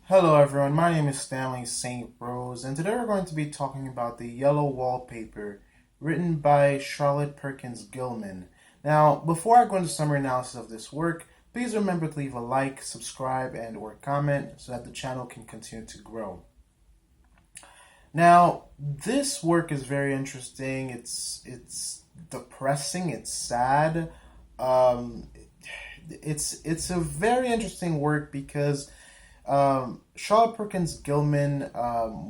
Hello everyone, my name is Stanley St. Rose, and today we're going to be talking about The Yellow Wallpaper, written by Charlotte Perkins Gilman. Now, before I go into summary analysis of this work, please remember to leave a like, subscribe, and or comment so that the channel can continue to grow. Now, this work is very interesting. It's depressing, it's sad. Um, it's a very interesting work because Charlotte Perkins Gilman,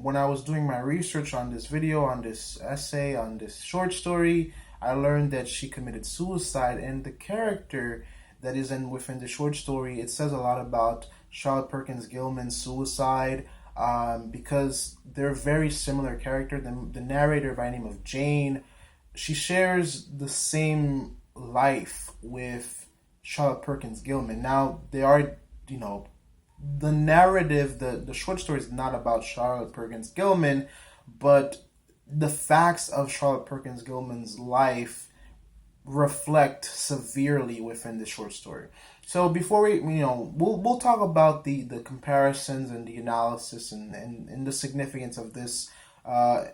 when I was doing my research on this video, on this essay, on this short story, I learned that she committed suicide, and the character that is within the short story, it says a lot about Charlotte Perkins Gilman's suicide, because they're very similar character. The narrator by the name of Jane, she shares the same life with Charlotte Perkins Gilman. Now, they are, the narrative, the short story is not about Charlotte Perkins Gilman, but the facts of Charlotte Perkins Gilman's life reflect severely within the short story. So before we'll talk about the comparisons and the analysis and the significance of this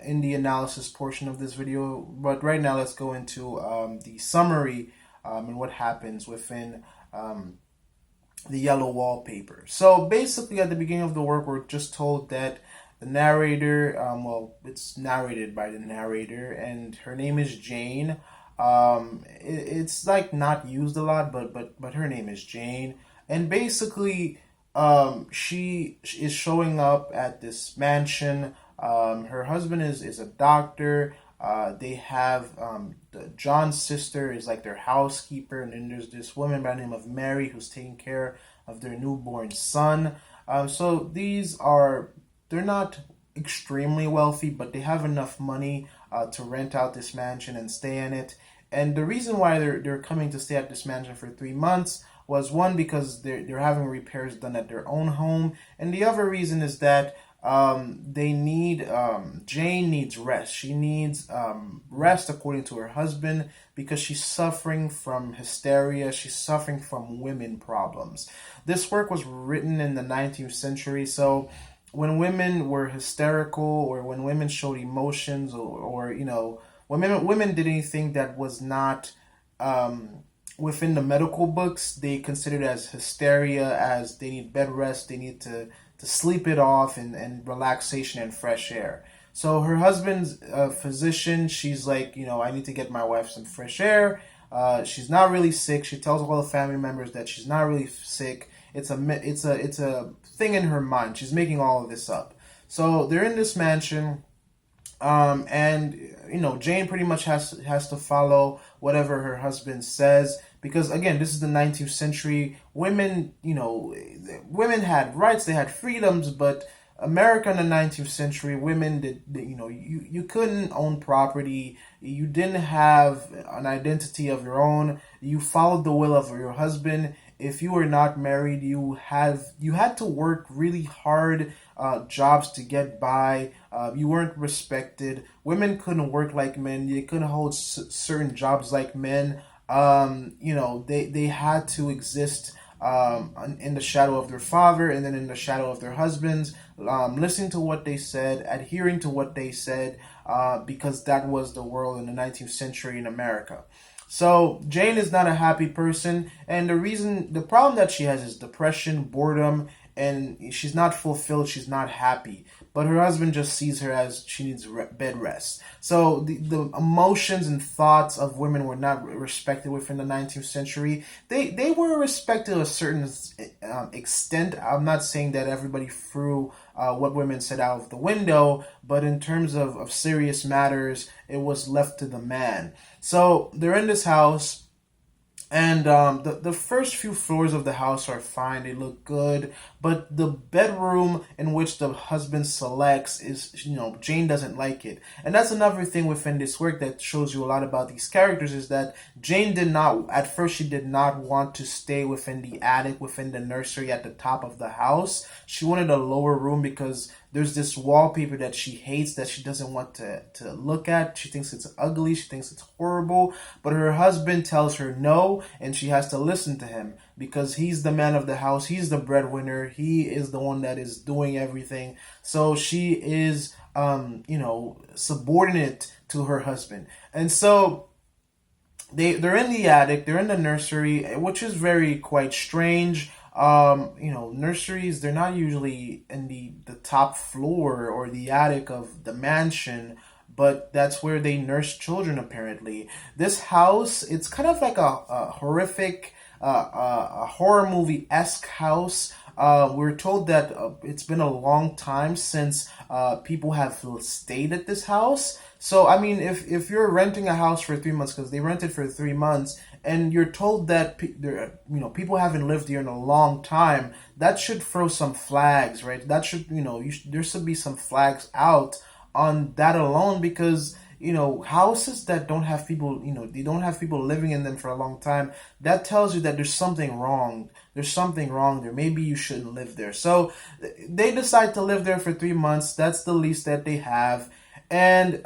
in the analysis portion of this video. But right now, let's go into the summary and what happens within the Yellow Wallpaper. So basically, at the beginning of the work, we're just told that the narrator, it's narrated by the narrator, and her name is Jane. It's like not used a lot, but her name is Jane, and basically, she is showing up at this mansion. Her husband is a doctor. They have John's sister is like their housekeeper, and then there's this woman by the name of Mary who's taking care of their newborn son. So they're not extremely wealthy, but they have enough money to rent out this mansion and stay in it. And the reason why they're coming to stay at this mansion for 3 months was, one, because they're having repairs done at their own home, and the other reason is that Jane needs rest. She needs rest, according to her husband, because she's suffering from hysteria. She's suffering from women problems. This work was written in the 19th century, so when women were hysterical, or when women showed emotions, or when women did anything that was not within the medical books, they considered as hysteria, as they need bed rest, they need to sleep it off, and relaxation and fresh air. So her husband's a physician. She's like, I need to get my wife some fresh air. She's not really sick. She tells all the family members that she's not really sick. It's a thing in her mind. She's making all of this up. So they're in this mansion, and Jane pretty much has to follow whatever her husband says, because again, this is the 19th century. Women had rights, they had freedoms, but America in the 19th century, women did, you couldn't own property, you didn't have an identity of your own, you followed the will of your husband. If you were not married, you had to work really hard jobs to get by. You weren't respected. Women couldn't work like men. They couldn't hold certain jobs like men. They had to exist in the shadow of their father, and then in the shadow of their husbands, listening to what they said, adhering to what they said, because that was the world in the 19th century in America. So Jane is not a happy person, and the problem that she has is depression, boredom, and she's not fulfilled, she's not happy. But her husband just sees her as she needs bed rest. So the emotions and thoughts of women were not respected within the 19th century. They were respected to a certain extent. I'm not saying that everybody threw what women said out of the window, but in terms of serious matters, it was left to the man. So they're in this house, and the first few floors of the house are fine. They look good. But the bedroom in which the husband selects is, Jane doesn't like it. And that's another thing within this work that shows you a lot about these characters, is that Jane at first she did not want to stay within the attic, within the nursery at the top of the house. She wanted a lower room because there's this wallpaper that she hates, that she doesn't want to look at. She thinks it's ugly. She thinks it's horrible. But her husband tells her no, and she has to listen to him. because he's the man of the house. He's the breadwinner. He is the one that is doing everything. So she is, subordinate to her husband. And so they're in the attic, they're in the nursery, which is very quite strange. Nurseries, they're not usually in the top floor or the attic of the mansion, but that's where they nurse children apparently. This house, it's kind of like a horrific, a horror movie esque house. We're told that it's been a long time since people have stayed at this house. So, I mean, if you're renting a house for 3 months, because they rented for 3 months, and you're told that people haven't lived here in a long time, that should throw some flags, right? That should, there should be some flags out on that alone, because houses that don't have people, they don't have people living in them for a long time, that tells you that there's something wrong. There's something wrong there. Maybe you shouldn't live there. So they decide to live there for 3 months. That's the lease that they have. And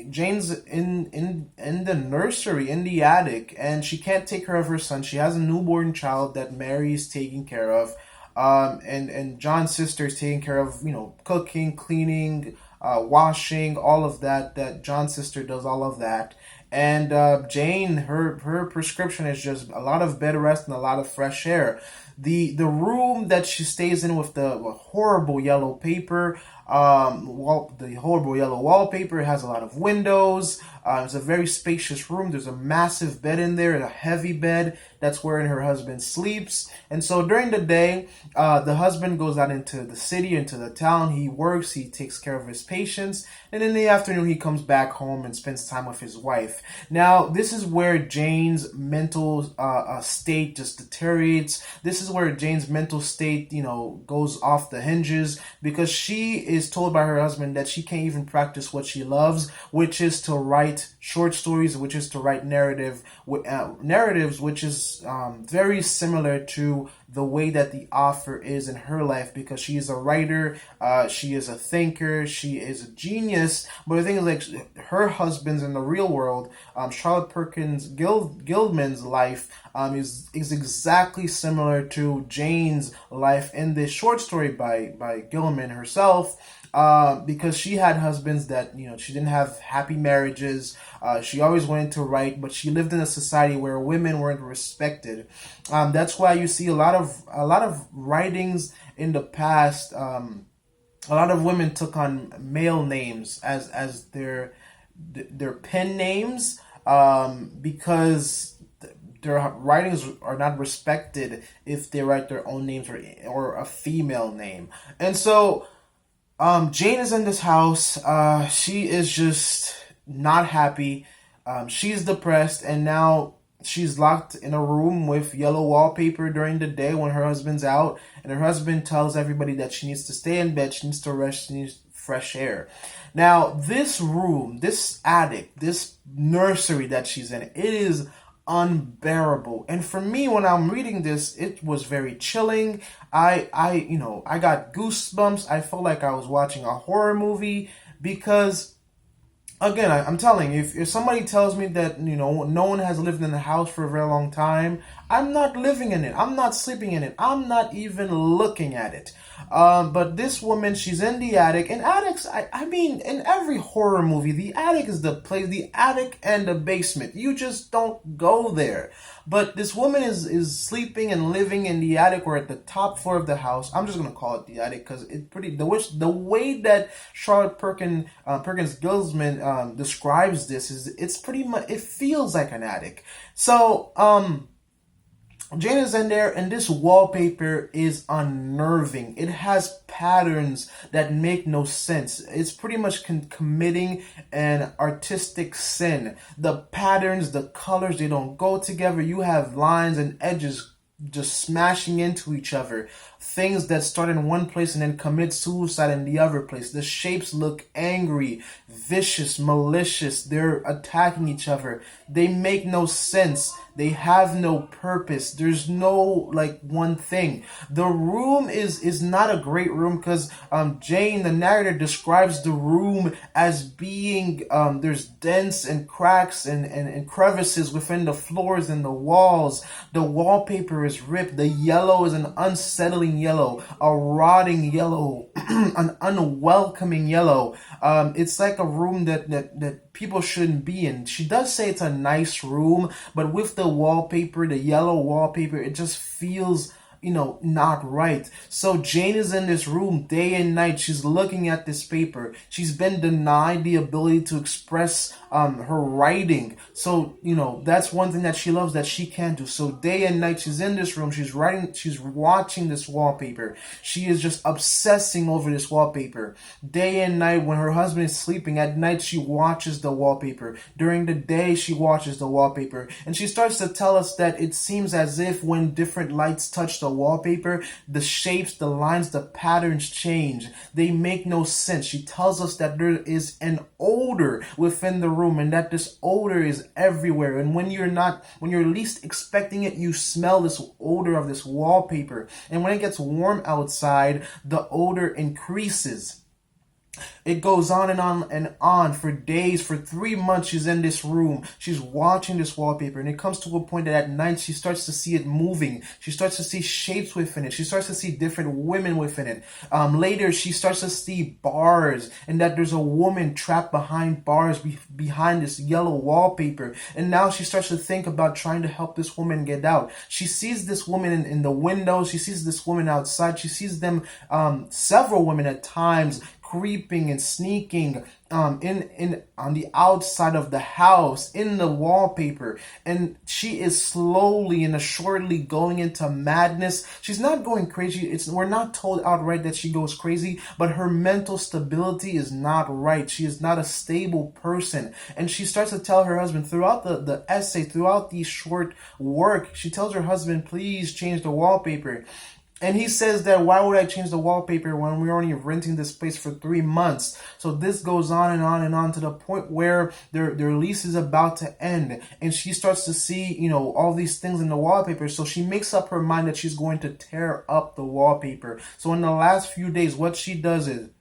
Jane's in the nursery, in the attic, and she can't take care of her son. She has a newborn child that Mary's taking care of. And John's sister is taking care of, cooking, cleaning, washing, all of that. That John's sister does all of that. And Jane, her prescription is just a lot of bed rest and a lot of fresh air. The room that she stays in with the horrible yellow paper, the horrible yellow wallpaper, it has a lot of windows. It's a very spacious room. There's a massive bed in there, a heavy bed. That's wherein her husband sleeps. And so during the day, the husband goes out into the city, into the town. He works, he takes care of his patients. And in the afternoon, he comes back home and spends time with his wife. Now, this is where Jane's mental state just deteriorates. This is where Jane's mental state, goes off the hinges, because she is told by her husband that she can't even practice what she loves, which is to write short stories, which is to write narratives, which is very similar to the way that the author is in her life, because she is a writer, she is a thinker, she is a genius. But the thing is, like, her husband's in the real world, Charlotte Perkins Gilman's life is exactly similar to Jane's life in this short story by Gilman herself. Because she had husbands that, she didn't have happy marriages. She always wanted to write, but she lived in a society where women weren't respected. That's why you see a lot of writings in the past. A lot of women took on male names as their pen names, because their writings are not respected if they write their own names or a female name. And so Jane is in this house. She is just not happy. She's depressed, and now she's locked in a room with yellow wallpaper during the day when her husband's out. And her husband tells everybody that she needs to stay in bed, she needs to rest, she needs fresh air. Now, this room, this attic, this nursery that she's in, it is unbearable. And for me, when I'm reading this, it was very chilling. I got goosebumps. I felt like I was watching a horror movie, because again, I'm telling you, if somebody tells me that, no one has lived in the house for a very long time, I'm not living in it. I'm not sleeping in it. I'm not even looking at it. But this woman, she's in the attic. And attics, I mean, in every horror movie, the attic is the place, the attic and the basement. You just don't go there. But this woman is sleeping and living in the attic, or at the top floor of the house. I'm just gonna call it the attic, because the way that Charlotte Perkins Gilman describes this it's pretty much, it feels like an attic. So Jane is in there, and this wallpaper is unnerving. It has patterns that make no sense. It's pretty much committing an artistic sin. The patterns, the colors, they don't go together. You have lines and edges just smashing into each other. things that start in one place and then commit suicide in the other place. The shapes look angry, vicious, malicious. They're attacking each other. They make no sense. They have no purpose. There's no like one thing. The room is not a great room because Jane, the narrator, describes the room as being there's dents and cracks and crevices within the floors and the walls. The wallpaper is ripped. The yellow is an unsettling yellow, a rotting yellow, an unwelcoming yellow. It's like a room that people shouldn't be in. She does say it's a nice room, but with the wallpaper, the yellow wallpaper, it just feels not right. So Jane is in this room day and night. She's looking at this paper. She's been denied the ability to express her writing. So, that's one thing that she loves that she can't do. So day and night, she's in this room. She's writing. She's watching this wallpaper. She is just obsessing over this wallpaper. Day and night, when her husband is sleeping, at night, she watches the wallpaper. During the day, she watches the wallpaper. And she starts to tell us that it seems as if when different lights touch the wallpaper, the shapes, the lines, the patterns change. They make no sense. She tells us that there is an odor within the room and that this odor is everywhere. And when you're least expecting it, you smell this odor of this wallpaper. And when it gets warm outside, the odor increases. It goes on and on and on for days. For 3 months, she's in this room. She's watching this wallpaper. And it comes to a point that at night, she starts to see it moving. She starts to see shapes within it. She starts to see different women within it. Later, she starts to see bars and that there's a woman trapped behind bars behind this yellow wallpaper. And now she starts to think about trying to help this woman get out. She sees this woman in the window. She sees this woman outside. She sees them, several women at times, creeping and sneaking in on the outside of the house, in the wallpaper. And she is slowly and assuredly going into madness. She's not going crazy. We're not told outright that she goes crazy, but her mental stability is not right. She is not a stable person. And she starts to tell her husband throughout the essay, throughout the short work, she tells her husband, please change the wallpaper. And he says that, why would I change the wallpaper when we're only renting this place for 3 months? So this goes on and on and on to the point where their lease is about to end. And she starts to see, all these things in the wallpaper. So she makes up her mind that she's going to tear up the wallpaper. So in the last few days, what she does is,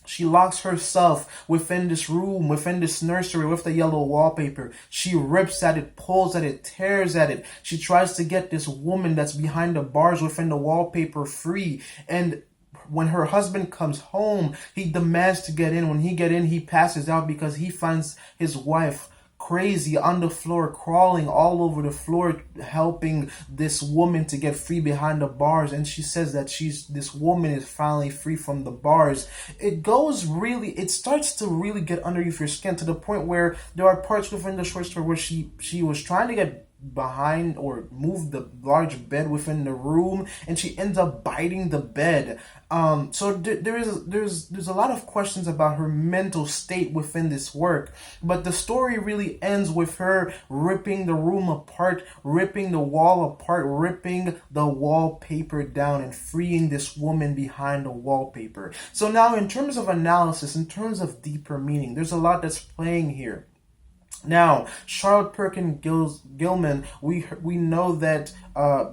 she locks herself within this room, within this nursery with the yellow wallpaper. She rips at it, pulls at it, tears at it. She tries to get this woman that's behind the bars within the wallpaper free. And when her husband comes home, he demands to get in. When he gets in, he passes out because he finds his wife crazy on the floor, crawling all over the floor, helping this woman to get free behind the bars. And she says that this woman is finally free from the bars. It starts to really get underneath your skin to the point where there are parts within the short story where she was trying to get behind or move the large bed within the room, and she ends up biting the bed. So there's a lot of questions about her mental state within this work, but the story really ends with her ripping the room apart, ripping the wall apart, ripping the wallpaper down, and freeing this woman behind the wallpaper. So now, in terms of analysis, in terms of deeper meaning, there's a lot that's playing here. Now, Charlotte Perkins Gilman, we know that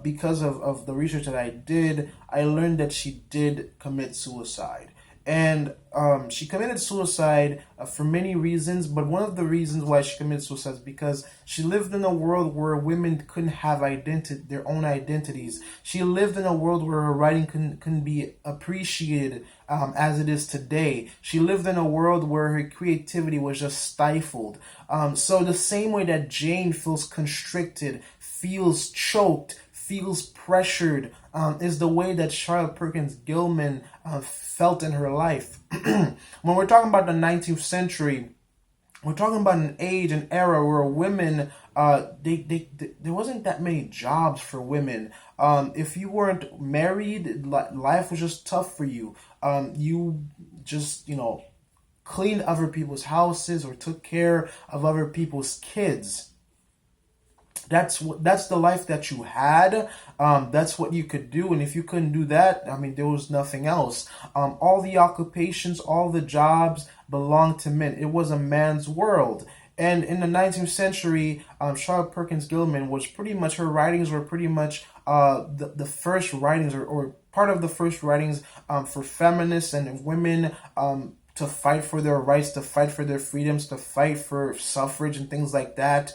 because of the research that I did, I learned that she did commit suicide. And she committed suicide for many reasons, but one of the reasons why she committed suicide is because she lived in a world where women couldn't have their own identities. She lived in a world where her writing couldn't be appreciated as it is today. She lived in a world where her creativity was just stifled. So the same way that Jane feels constricted, feels choked, feels pressured, is the way that Charlotte Perkins Gilman felt in her life. When we're talking about the 19th century, we're talking about an age, an era where women, there wasn't that many jobs for women. If you weren't married, life was just tough for you. You just, cleaned other people's houses or took care of other people's kids. that's the life that you had. That's what you could do, and if you couldn't do that, I mean, there was nothing else. All the occupations, all the jobs belonged to men. It was a man's world. And in the 19th century, Charlotte Perkins Gilman was pretty much, her writings were pretty much the first writings, or part of the first writings for feminists and women to fight for their rights, to fight for their freedoms, to fight for suffrage and things like that.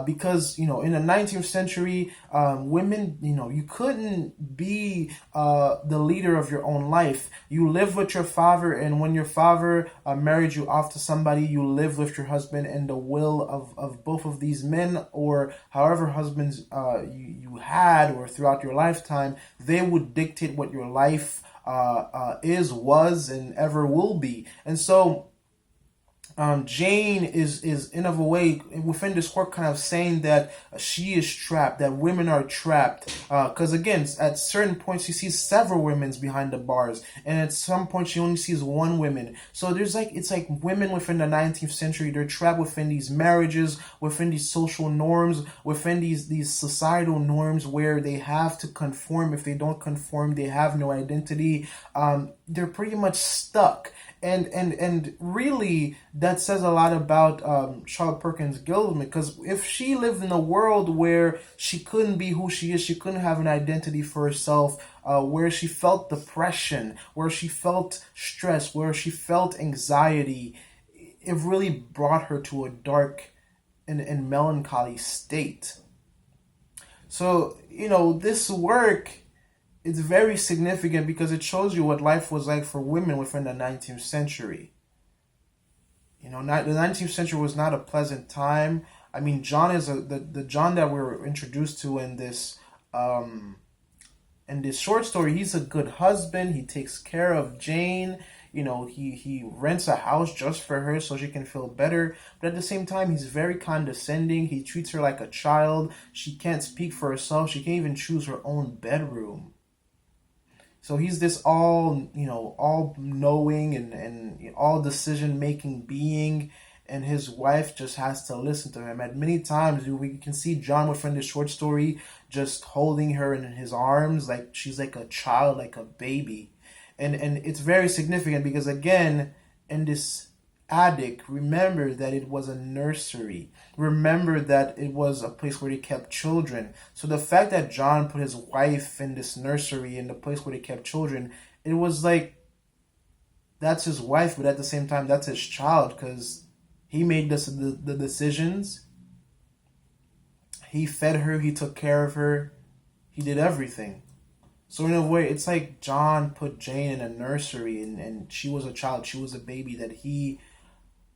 Because, in the 19th century, women, you couldn't be the leader of your own life. You lived with your father, and when your father married you off to somebody, you lived with your husband, and the will of both of these men, or however husbands you had, or throughout your lifetime, they would dictate what your life was, and ever will be. And so Jane is in of a way within this work kind of saying that she is trapped, that women are trapped. Because again, at certain points she sees several women behind the bars, and at some point she only sees one woman. So it's like women within the 19th century, they're trapped within these marriages, within these social norms, within these societal norms where they have to conform. If they don't conform, they have no identity. They're pretty much stuck. And really, that says a lot about Charlotte Perkins Gilman, because if she lived in a world where she couldn't be who she is, she couldn't have an identity for herself, where she felt depression, where she felt stress, where she felt anxiety, it really brought her to a dark and melancholy state. So, this work, it's very significant because it shows you what life was like for women within the 19th century. The 19th century was not a pleasant time. I mean, John is the John that we're introduced to in this short story. He's a good husband. He takes care of Jane. He rents a house just for her so she can feel better. But at the same time, he's very condescending. He treats her like a child. She can't speak for herself. She can't even choose her own bedroom. So he's this all knowing and all decision making being, and his wife just has to listen to him. At many times we can see John within this short story just holding her in his arms like she's like a child, like a baby. And it's very significant because, again, in this attic, remember that it was a nursery. Remember that it was a place where they kept children. So the fact that John put his wife in this nursery, in the place where they kept children, it was like, that's his wife, but at the same time, that's his child, because he made the decisions. He fed her, he took care of her, he did everything. So in a way, it's like John put Jane in a nursery, and she was a child, she was a baby, that he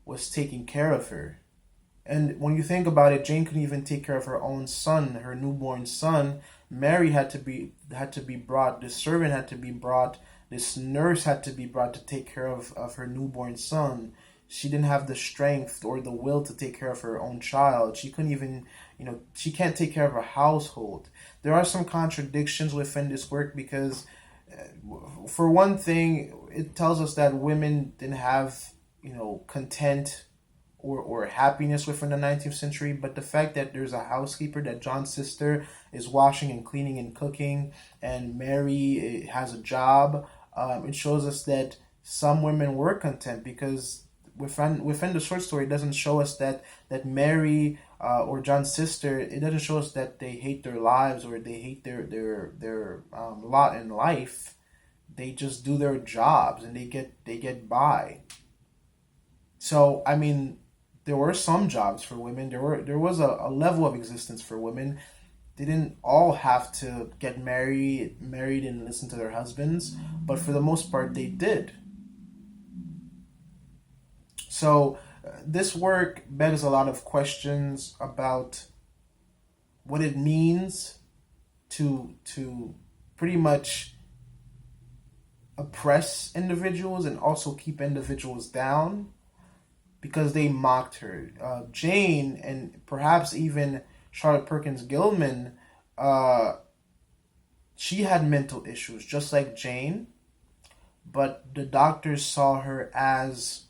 was taking care of her. And when you think about it, Jane couldn't even take care of her own son, her newborn son. Mary had to be brought, this servant had to be brought, this nurse had to be brought to take care of her newborn son. She didn't have the strength or the will to take care of her own child. She couldn't even, she can't take care of a household. There are some contradictions within this work because, for one thing, it tells us that women didn't have, content or happiness within the 19th century. But the fact that there's a housekeeper, that John's sister is washing and cleaning and cooking, and Mary has a job, it shows us that some women were content, because within the short story, it doesn't show us that Mary or John's sister, it doesn't show us that they hate their lives or they hate their lot in life. They just do their jobs and they get by. So I mean, there were some jobs for women. There was a level of existence for women. They didn't all have to get married and listen to their husbands, but for the most part, they did. So this work begs a lot of questions about what it means to pretty much oppress individuals and also keep individuals down, because they mocked her. Jane, and perhaps even Charlotte Perkins Gilman, she had mental issues just like Jane, but the doctors saw her as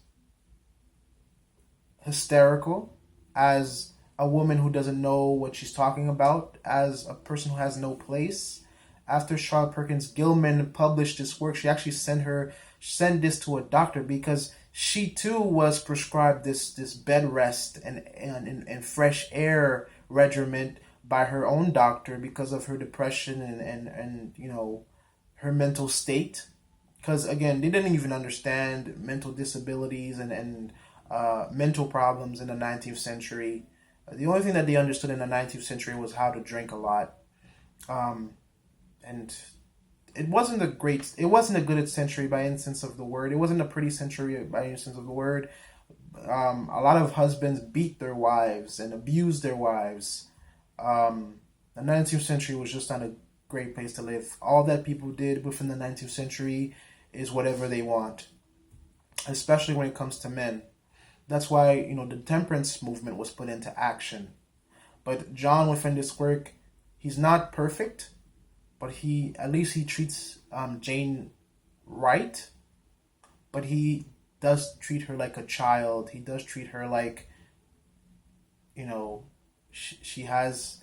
hysterical, as a woman who doesn't know what she's talking about, as a person who has no place. After Charlotte Perkins Gilman published this work, she actually sent this to a doctor because she too was prescribed this bed rest and fresh air regimen by her own doctor because of her depression and her mental state. Because again, they didn't even understand mental disabilities and mental problems in the 19th century. The only thing that they understood in the 19th century was how to drink a lot. And it wasn't a good century by any sense of the word. It wasn't a pretty century by any sense of the word. A lot of husbands beat their wives and abused their wives. The 19th century was just not a great place to live. All that people did within the 19th century is whatever they want, especially when it comes to men. That's why, the temperance movement was put into action. But John, within this work, he's not perfect, but at least he treats Jane right. But he does treat her like a child. He does treat her like, she has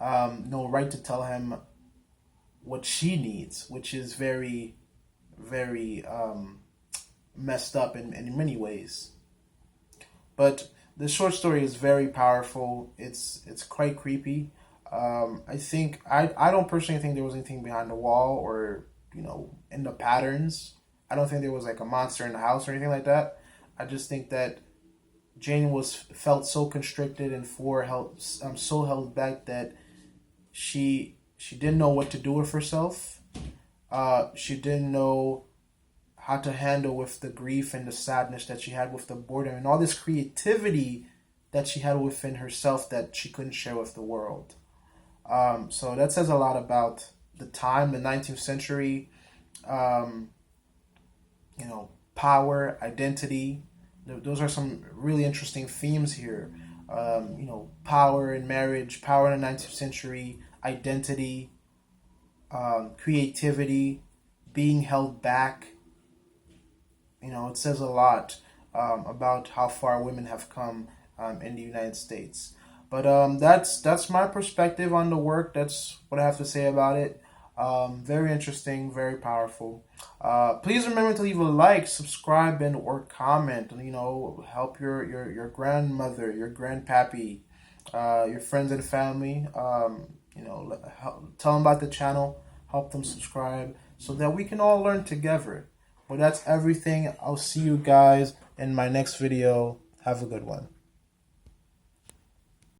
no right to tell him what she needs, which is very, very messed up in many ways. But the short story is very powerful. It's quite creepy. I don't personally think there was anything behind the wall or in the patterns. I don't think there was like a monster in the house or anything like that. I just think that Jane felt so constricted and so held back that she didn't know what to do with herself. She didn't know how to handle with the grief and the sadness that she had with the boredom and all this creativity that she had within herself that she couldn't share with the world. So that says a lot about the time, the 19th century, power, identity. Those are some really interesting themes here. Power in marriage, power in the 19th century, identity, creativity, being held back. It says a lot about how far women have come in the United States. But that's my perspective on the work. That's what I have to say about it. Very interesting, very powerful. Please remember to leave a like, subscribe, or comment. Help your grandmother, your grandpappy, your friends and family. Tell them about the channel. Help them subscribe so that we can all learn together. But that's everything. I'll see you guys in my next video. Have a good one.